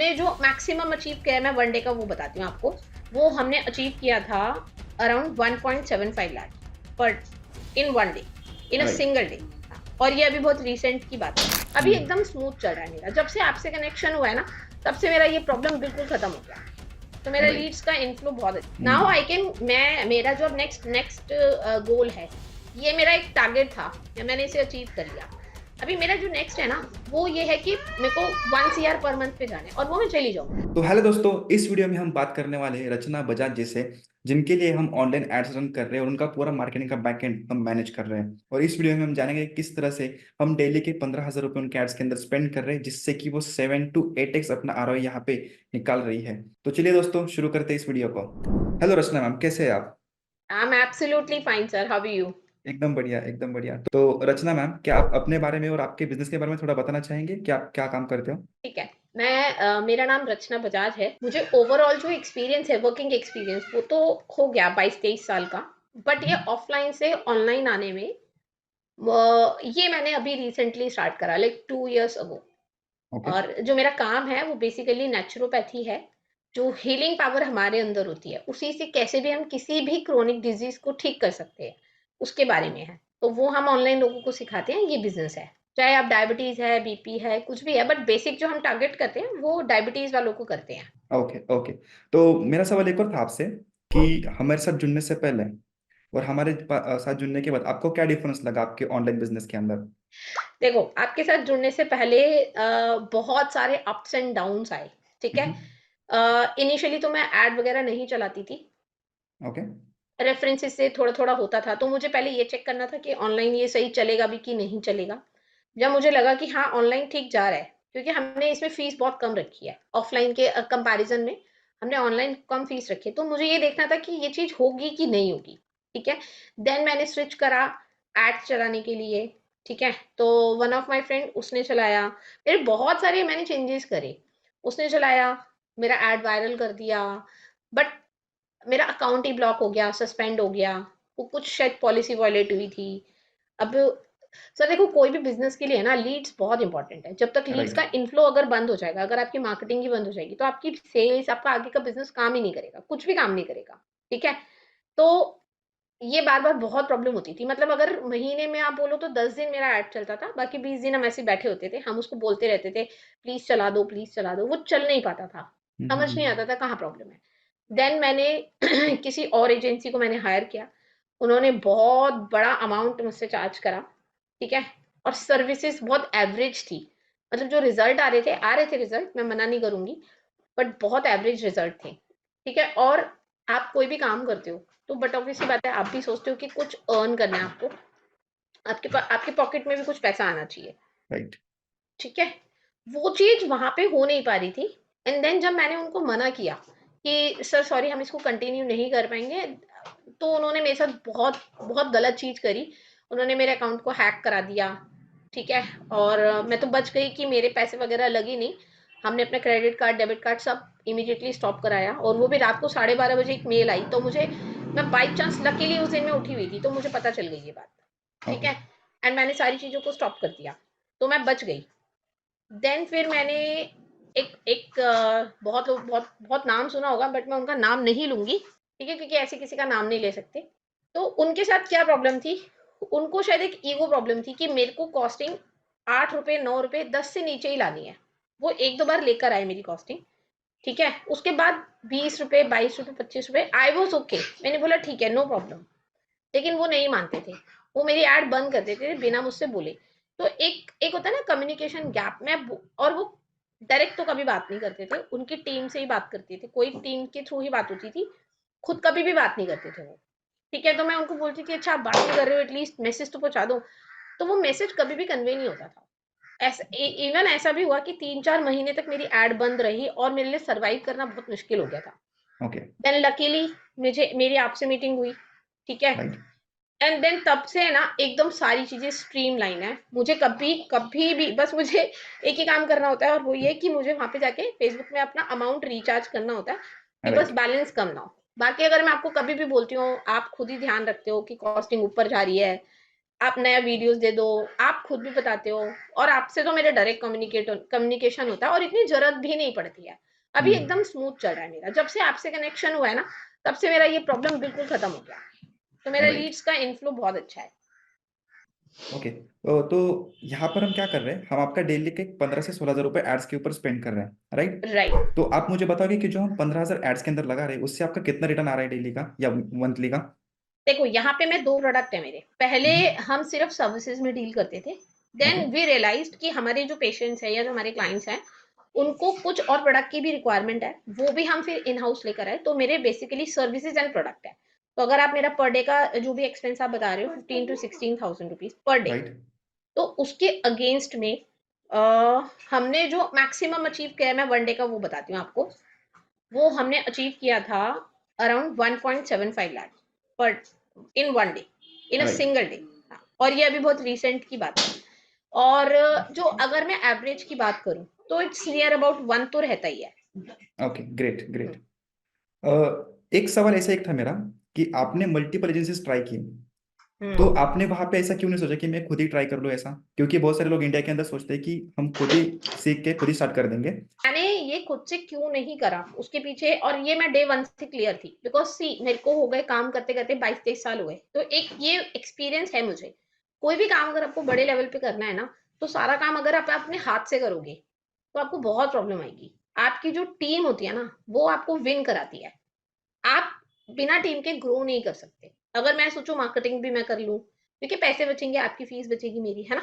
हमने जो maximum achieve किया है, मैं वन डे का वो बताती हूँ आपको। वो हमने अचीव किया था अराउंड 1.75 लाख पर in one day, in a right. Single day. और ये अभी बहुत रिसेंट की बात है। अभी हम्म। एकदम स्मूथ चल रहा है मेरा। जब से आपसे कनेक्शन हुआ है ना, तब से मेरा ये प्रॉब्लम बिल्कुल खत्म हो गया। तो मेरा राइट। लीड्स का इनफ्लो बहुत अच्छा नाउ हम्म। I can. मैं मेरा जो अब नेक्स्ट नेक्स्ट गोल है, ये मेरा एक टारगेट था या मैंने इसे अचीव कर लिया। अभी मेरा जो नेक्स्ट है ना, वो ये है कि मेरे को 1 CR पर मंथ पे जाना है और वो मैं चली जाऊंगी। तो हेलो दोस्तों, इस वीडियो में हम बात करने वाले हैं रचना बजाज जी से, जिनके लिए हम ऑनलाइन एड्स रन कर रहे हैं और उनका पूरा मार्केटिंग का बैकएंड हम मैनेज कर रहे हैं। और इस वीडियो में हम जानेंगे किस तरह से हम डेली के 15,000 रुपये उनके एड्स के अंदर स्पेंड कर रहे हैं, जिससे कि वो 7 to 8x अपना आरओआई यहाँ पे निकाल रही है। तो चलिए दोस्तों, शुरू करते हैं इस वीडियो को। हेलो रचना मैम, कैसे हैं आप? I am absolutely fine sir, how are you? एकदम बढ़िया, एकदम बढ़िया। तो रचना मैम, क्या आप अपने बारे में और आपके बिजनेस के बारे में थोड़ा बताना चाहेंगे कि आप क्या काम करते हो? ठीक है। मेरा नाम रचना बजाज है। मुझे ओवरऑल जो एक्सपीरियंस है, वर्किंग एक्सपीरियंस, वो तो हो गया 22-23 साल का। बट ये ऑफलाइन से ऑनलाइन आने में ये मैंने अभी रिसेंटली स्टार्ट करा, लाइक 2 years अगो। ओके। और जो मेरा काम है वो बेसिकली नेचुरोपैथी है। जो हीलिंग पावर हमारे अंदर होती है, उसी से कैसे भी हम किसी भी क्रोनिक डिजीज को ठीक कर सकते हैं, उसके बारे में है। तो वो हम ऑनलाइन लोगों को सिखाते हैं। ये बिजनेस है, चाहे आप डायबिटीज है, बीपी है, कुछ भी है, बट बेसिक जो हम टारगेट करते हैं वो डायबिटीज वालों को करते हैं। ओके। ओके। तो मेरा सवाल एक और था आपसे कि हमारे साथ जुड़ने से पहले और हमारे साथ जुड़ने के बाद आपको क्या डिफरेंस लगा आपके ऑनलाइन बिजनेस के अंदर? देखो, आपके साथ जुड़ने से पहले बहुत सारे अप्स एंड डाउन्स आए। ठीक है। हम्म। इनिशियली तो मैं एड वगैरह नहीं चलाती थी। ओके। रेफरेंसेस से थोड़ा-थोड़ा होता था, तो मुझे पहले ये चेक करना था कि ऑनलाइन ये सही चलेगा भी कि नहीं चलेगा। जब मुझे लगा कि हाँ, ऑनलाइन ठीक जा रहा है, क्योंकि हमने इसमें फीस बहुत कम रखी है। ऑफलाइन के कंपैरिज़न में हमने ऑनलाइन कम फीस रखी है, तो मुझे ये देखना था कि ये चीज़ होगी कि नहीं होगी, ठीक है? देन मैंने स्विच करा एड्स चलाने के लिए, ठीक है? तो वन ऑफ माय फ्रेंड, उसने चलाया। मेरे बहुत सारे मैंने चेंजेस करे। उसने चलाया, मेरा एड वायरल कर दिया, बट मेरा अकाउंट ही ब्लॉक हो गया, सस्पेंड हो गया। वो कुछ शायद पॉलिसी वायलेट हुई थी। अब सर देखो, कोई भी बिज़नेस के लिए ना लीड्स बहुत इंपॉर्टेंट है। जब तक लीड्स राइट। का इनफ्लो अगर बंद हो जाएगा, अगर आपकी मार्केटिंग ही बंद हो जाएगी, तो आपकी सेल्स, आपका आगे का बिज़नेस काम ही नहीं करेगा, कुछ भी काम नहीं करेगा, ठीक है? तो ये बार-बार बहुत प्रॉब्लम होती थी। मतलब अगर महीने में आप बोलो तो 10 दिन मेरा ऐड चलता था, बाकी 20 दिन हम ऐसे ही बैठे होते थे। हम उसको बोलते रहते थे, "प्लीज़ चला दो, प्लीज़ चला दो।" वो चल नहीं पाता था। समझ नहीं आता था कहाँ प्रॉब्लम है। देन मैंने किसी और एजेंसी को मैंने हायर किया। उन्होंने बहुत बड़ा अमाउंट मुझसे चार्ज करा, ठीक है? और सर्विसेज़ बहुत एवरेज थी। मतलब जो रिज़ल्ट आ रहे थे रिज़ल्ट, मैं मना नहीं करूँगी, बट बहुत एवरेज रिज़ल्ट थे, ठीक है? और आप कोई भी काम करते हो, तो बट ऑब्वियस सी बात है, आप भी सोचते हो कि कुछ अर्न करना है आपको। आपके पॉकेट में भी कुछ पैसा आना चाहिए, राइट। ठीक है? वो चीज़ वहाँ पे हो नहीं पा रही थी। एंड देन जब मैंने उनको मना किया कि सर सॉरी, हम इसको कंटिन्यू नहीं कर पाएँगे, तो उन्होंने मेरे साथ बहुत बहुत गलत चीज़ करी। उन्होंने मेरे अकाउंट को हैक करा दिया, ठीक है? और मैं तो बच गई कि मेरे पैसे वगैरह लगे नहीं। हमने अपने क्रेडिट कार्ड, डेबिट कार्ड सब इमीडिएटली स्टॉप कराया, और वो भी रात को 12:30 बजे एक मेल आई, तो मुझे, मैं बाय चांस लकीली उस दिन मैं उठी हुई थी, तो मुझे पता चल गई ये बात, ठीक ओके। है? एंड मैंने सारी चीज़ों को स्टॉप कर दिया, तो मैं बच गई। देन फिर मैंने एक एक बहुत लोग, बहुत बहुत नाम सुना होगा, बट मैं उनका नाम नहीं लूँगी, ठीक है? क्योंकि ऐसे किसी का नाम नहीं ले सकते। तो उनके साथ क्या प्रॉब्लम थी, उनको शायद एक ईगो प्रॉब्लम थी कि मेरे को कॉस्टिंग ₹8, ₹9, 10 से नीचे ही लानी है। वो 1-2 बार लेकर आए मेरी कॉस्टिंग, ठीक है? उसके बाद ₹20, ₹22, ₹25, आई वाज़ ओके। मैंने बोला ठीक है, नो प्रॉब्लम। लेकिन वो नहीं मानते थे। वो मेरी ऐड बंद कर देते थे बिना मुझसे बोले। तो एक एक होता है ना कम्युनिकेशन गैप में, और वो डायरेक्ट तो कभी बात नहीं करते थे। उनकी टीम से ही बात करते थे। कोई टीम के थ्रू ही बात होती थी। खुद कभी भी बात नहीं करते थे वो। ठीक है? तो मैं उनको बोलती थी, अच्छा आप बात नहीं कर रहे हो, एटलीस्ट मैसेज तो पहुँचा दो। तो वो मैसेज कभी भी कन्वे नहीं होता था। इवन ऐसा भी हुआ कि 3-4 महीने तक मेरी ऐड बंद रही और मेरे लिए सर्वाइव करना बहुत मुश्किल हो गया था। ओके। देन लकीली मुझे मेरी आपसे मीटिंग हुई, ठीक है? राइट। एंड देन तब से है ना, एकदम सारी चीज़ें स्ट्रीमलाइन है। मुझे कभी कभी भी बस मुझे एक ही काम करना होता है, और वो ये कि मुझे वहाँ पे जाके फेसबुक में अपना अमाउंट रिचार्ज करना होता है, कि बस राइट। बैलेंस कम ना हो। बाकी अगर मैं आपको कभी भी बोलती हूँ, आप खुद ही ध्यान रखते हो कि कॉस्टिंग ऊपर जा रही है, आप नया वीडियोस दे दो, आप खुद भी बताते हो, और आपसे तो मेरा डायरेक्ट कम्युनिकेशन होता है और इतनी जरूरत भी नहीं पड़ती है। अभी हम्म। एकदम स्मूथ चल रहा है मेरा, जब से आपसे कनेक्शन हुआ है ना, तब से मेरा ये प्रॉब्लम बिल्कुल खत्म हो गया। तो मेरा राइट। लीड्स का इनफ्लो बहुत अच्छा है। ओके, तो यहाँ पर हम क्या कर रहे हैं, हम आपका डेली के 15 से 16 हज़ार रुपए एड्स के ऊपर स्पेंड कर रहे हैं, राइट। राइट। तो आप मुझे बताओगे कि जो हम 15 हज़ार एड्स के अंदर लगा रहे हैं उससे आपका कितना रिटर्न आ रहा है डेली का या मंथली का? देखो यहाँ पे मैं 2 प्रोडक्ट है मेरे। पहले हम्म। हम सिर्फ सर्विसेज में डील करते थे। ओके। देन वी रियलाइज्ड कि हमारे जो पेशेंट्स हैं या जो हमारे क्लाइंट्स हैं, उनको कुछ और प्रोडक्ट की भी रिक्वायरमेंट है। वो भी हम फिर इन हाउस लेकर आए। तो मेरे बेसिकली सर्विसेज एंड प्रोडक्ट है। तो अगर आप मेरा पर डे का जो भी एक्सपेंस आप बता रहे हो 15 to 16,000 rupees per day, right. तो उसके अगेंस्ट में हमने जो मैक्सिमम अचीव किया है, मैं वन डे का वो बताती हूँ आपको। वो हमने अचीव किया था अराउंड 1.75 लाख पर in one day, in a right. Single day. और ये अभी बहुत रिसेंट की बात है। और जो अगर मैं एवरेज की बात करूं तो इट्स नियर अबाउट वन तो रहता ही है। ओके, ग्रेट हम्म, ग्रेट। एक सवाल ऐसा एक था मेरा कि आपने मल्टीपल एजेंसीज ट्राई की, तो हम्म। आपने वहां पे ऐसा क्यों नहीं सोचा कि मैं खुद ही ट्राई कर लूँ ऐसा? क्योंकि बहुत सारे लोग इंडिया के अंदर सोचते हैं कि हम खुद ही सीख के खुद ही स्टार्ट कर देंगे। मैंने ये खुद से क्यों नहीं करा उसके पीछे, और ये मैं डे वन से क्लियर थी, बिकॉज सी मेरे को हो गए काम करते करते 22-23 साल हुए, तो एक ये एक्सपीरियंस है मुझे। कोई भी काम अगर आपको बड़े लेवल पे करना है ना, तो सारा काम अगर आप अपने हाथ से करोगे तो आपको बहुत प्रॉब्लम आएगी। आपकी जो टीम होती है ना, वो आपको विन कराती है। आप बिना टीम के ग्रो नहीं कर सकते। अगर मैं सोचूं मार्केटिंग भी मैं कर लूं, क्योंकि पैसे बचेंगे, आपकी फीस बचेगी मेरी, है ना।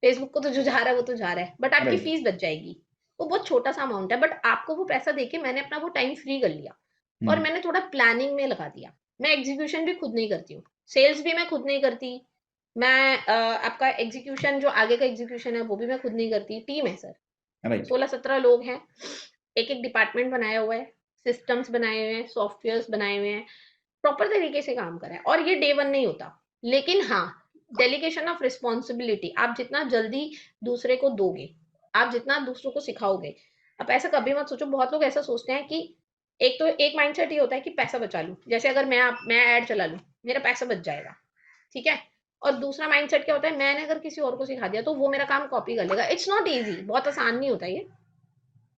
फेसबुक को तो जो जा रहा है वो तो जा रहा है, बट आपकी राइट। फीस बच जाएगी। वो बहुत छोटा सा अमाउंट है, बट आपको वो पैसा देके मैंने अपना वो टाइम फ्री कर लिया। और मैंने थोड़ा प्लानिंग में लगा दिया। मैं एग्जीक्यूशन भी खुद नहीं करती हूँ, सेल्स भी मैं खुद नहीं करती। मैं आपका एग्जीक्यूशन जो आगे का एग्जीक्यूशन है वो भी मैं खुद नहीं करती, टीम है सर। राइट। 16-17 लोग हैं। एक एक डिपार्टमेंट बनाया हुआ है, सिस्टम्स बनाए हुए हैं, सॉफ्टवेयर्स बनाए हुए हैं, प्रॉपर तरीके से काम करा है। और ये डे वन नहीं होता। लेकिन हाँ, डेलीगेशन ऑफ रिस्पॉन्सिबिलिटी आप जितना जल्दी दूसरे को दोगे, आप जितना दूसरों को सिखाओगे। आप ऐसा कभी मत सोचो, बहुत लोग ऐसा सोचते हैं कि एक तो एक माइंडसेट ये होता है कि पैसा बचा लूं, जैसे अगर मैं ऐड चला लूं, मेरा पैसा बच जाएगा, ठीक है। और दूसरा माइंडसेट क्या होता है, मैंने अगर किसी और को सिखा दिया तो वो मेरा काम कॉपी कर लेगा। इट्स नॉट इजी, बहुत आसान नहीं होता ये।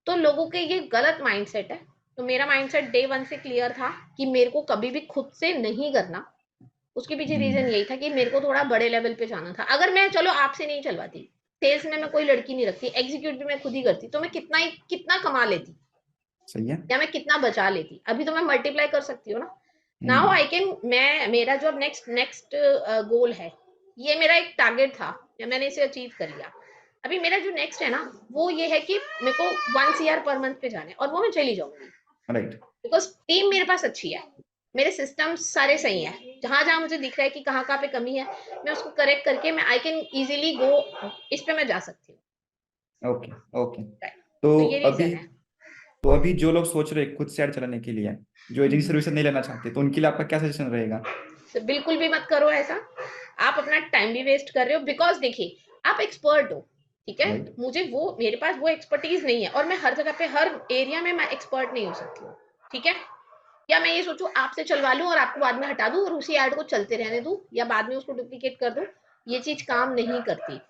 तो लोगों के ये गलत माइंडसेट है। तो मेरा माइंडसेट डे वन से क्लियर था कि मेरे को कभी भी खुद से नहीं करना। उसके पीछे रीजन यही था कि मेरे को थोड़ा बड़े लेवल पे जाना था। अगर मैं चलो आपसे नहीं चलवाती, सेल्स में मैं कोई लड़की नहीं रखती, एग्जीक्यूट भी मैं खुद ही करती, तो मैं कितना कमा लेती, सही है। या मैं कितना बचा लेती। अभी तो मैं मल्टीप्लाई कर सकती हूँ ना। Now hmm. आई कैन, मैं मेरा जो अब नेक्स्ट नेक्स्ट गोल है, ये मेरा एक टारगेट था, या मैंने इसे अचीव कर लिया। अभी मेरा जो नेक्स्ट है ना, वो ये है कि मेरे को 1 CR पर मंथ पे जाना है, और वो मैं चली जाऊंगी। राइट। बिकॉज टीम मेरे पास अच्छी है, मेरे सिस्टम्स सारे सही हैं। जहां जहां मुझे दिख रहा है कि कहाँ कहाँ पे कमी है, मैं उसको करेक्ट करके मैं आई कैन इजीली गो, इस पे मैं जा सकती हूँ। ओके। ओके। Right. तो तो ये अभी रीजन है। तो अभी जो लोग सोच रहे हैं खुद से ऐड चलाने के लिए, जो एजेंसी सर्विस नहीं लेना चाहते, तो उनके लिए आपका क्या सजेशन रहेगा? तो बिल्कुल भी मत करो ऐसा। आप अपना टाइम भी वेस्ट कर रहे हो, बिकॉज देखिए, आप एक्सपर्ट हो, ठीक है। राइट। मुझे वो, मेरे पास वो एक्सपर्टीज नहीं है, और मैं हर जगह पे हर एरिया में मैं एक्सपर्ट नहीं हो सकती हूँ, ठीक है। या मैं ये सोचूं आपसे चलवा लूं और आपको बाद में हटा दूं और उसी ऐड को चलते रहने दूं, या बाद में उसको डुप्लीकेट कर दूं, ये चीज काम नहीं करती।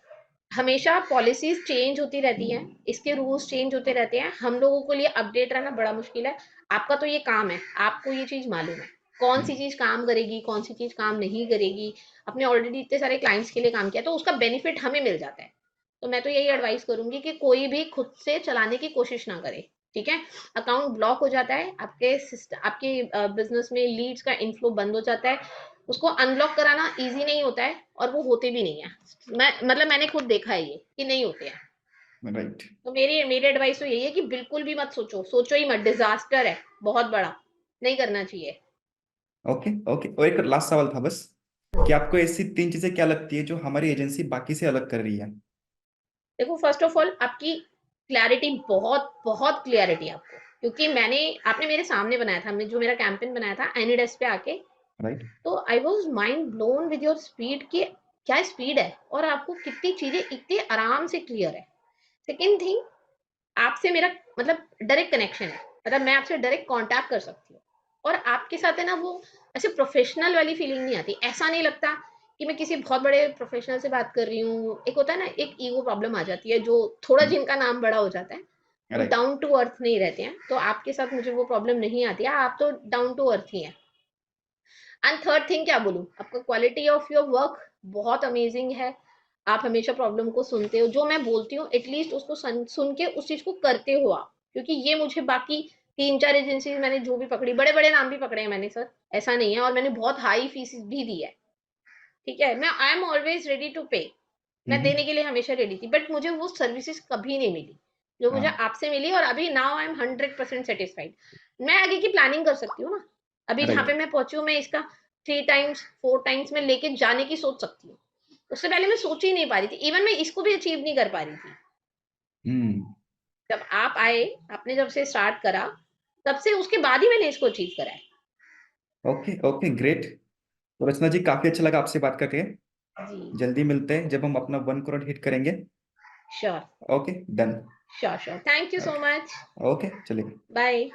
हमेशा पॉलिसीज चेंज होती रहती हैं, इसके रूल्स चेंज होते रहते हैं, हम लोगों के लिए अपडेट रहना बड़ा मुश्किल है। आपका तो ये काम है, आपको ये चीज मालूम है कौन सी चीज काम करेगी, कौन सी चीज काम नहीं करेगी। अपने ऑलरेडी इतने सारे क्लाइंट्स के लिए काम किया, तो उसका बेनिफिट हमें मिल जाता है। तो मैं तो यही एडवाइस करूंगी कि कोई भी खुद से चलाने की कोशिश ना करे, ठीक है। अकाउंट ब्लॉक हो जाता है, आपके सिस्टम, आपके बिजनेस में लीड्स का इनफ्लो बंद हो जाता है। उसको अनब्लॉक कराना इजी नहीं होता है, और वो होते भी नहीं है। मैं मतलब मैंने खुद देखा है ये कि नहीं होते हैं। राइट। तो मेरी मेरी एडवाइस तो यही है कि बिल्कुल भी मत सोचो, सोचो ही मत, डिजास्टर है बहुत बड़ा, नहीं करना चाहिए। ओके। ओके, और एक लास्ट सवाल था बस, कि आपको ऐसी 3 चीजें क्या लगती है जो हमारी एजेंसी बाकी से अलग कर रही है? देखो, फर्स्ट ऑफ ऑल आपकी क्लैरिटी, बहुत बहुत क्लियरिटी आपको, क्योंकि आपने मेरे सामने बनाया था, जो मेरा कैंपेन बनाया था एनीडेस्क पे आके। राइट। तो I was mind blown with your speed, कि क्या स्पीड है, और आपको कितनी चीजें इतने आराम से क्लियर है। सेकेंड थिंग, आपसे मेरा मतलब डायरेक्ट कनेक्शन है, मतलब मैं आपसे डायरेक्ट कांटेक्ट कर सकती हूँ। और आपके साथ है ना, वो ऐसे प्रोफेशनल वाली फीलिंग नहीं आती, ऐसा नहीं लगता कि मैं किसी बहुत बड़े प्रोफेशनल से बात कर रही हूँ, एक होता है ना, एक ईगो प्रॉब्लम आ जाती है, जो थोड़ा जिनका नाम बड़ा हो जाता है, वो राइट। डाउन टू अर्थ नहीं रहते हैं, तो आपके साथ मुझे वो प्रॉब्लम नहीं आती है, आप तो डाउन टू अर्थ ही हैं। एंड थर्ड थिंग क्या बोलूँ, आपका क्वालिटी ऑफ योर वर्क बहुत अमेजिंग है। आप हमेशा प्रॉब्लम को सुनते हो, जो मैं बोलती हूँ एटलीस्ट उसको सुन के उस चीज को करते हो आप, क्योंकि ये मुझे बाकी 3-4 एजेंसी मैंने जो भी पकड़ी, बड़े बड़े नाम भी पकड़े हैं मैंने सर, ऐसा नहीं है, और मैंने बहुत हाई फीस भी दी है। ठीक है, मैं I am always ready to pay, मैं देने के लिए हमेशा रेडी थी, बट मुझे वो सर्विसेज कभी नहीं मिली जो मुझे हाँ। आपसे मिली, और अभी नाउ आई एम 100% सेटिस्फाइड। मैं आगे की प्लानिंग कर सकती हूँ ना, अभी जहाँ राइट। पे मैं पहुंची हूँ, मैं इसका 3 टाइम्स 4 टाइम्स में लेके जाने की सोच सकती हूँ। उससे पहले मैं सोच ही नहीं पा रही थी, इवन मैं इसको भी अचीव नहीं कर पा रही थी। हम्म। जब आप आए, आपने जब से स्टार्ट करा, तब से उसके बाद ही मैंने इसको अचीव करा है। Okay okay, great. तो रचना जी, काफी अच्छा लगा आपसे बात करके। जी। जल्दी मिलते हैं जब हम अपना 1 करोड़ हिट करेंगे। Sure. Okay, done. Sure sure, thank you so okay. Much. Okay, चलिए। बाय।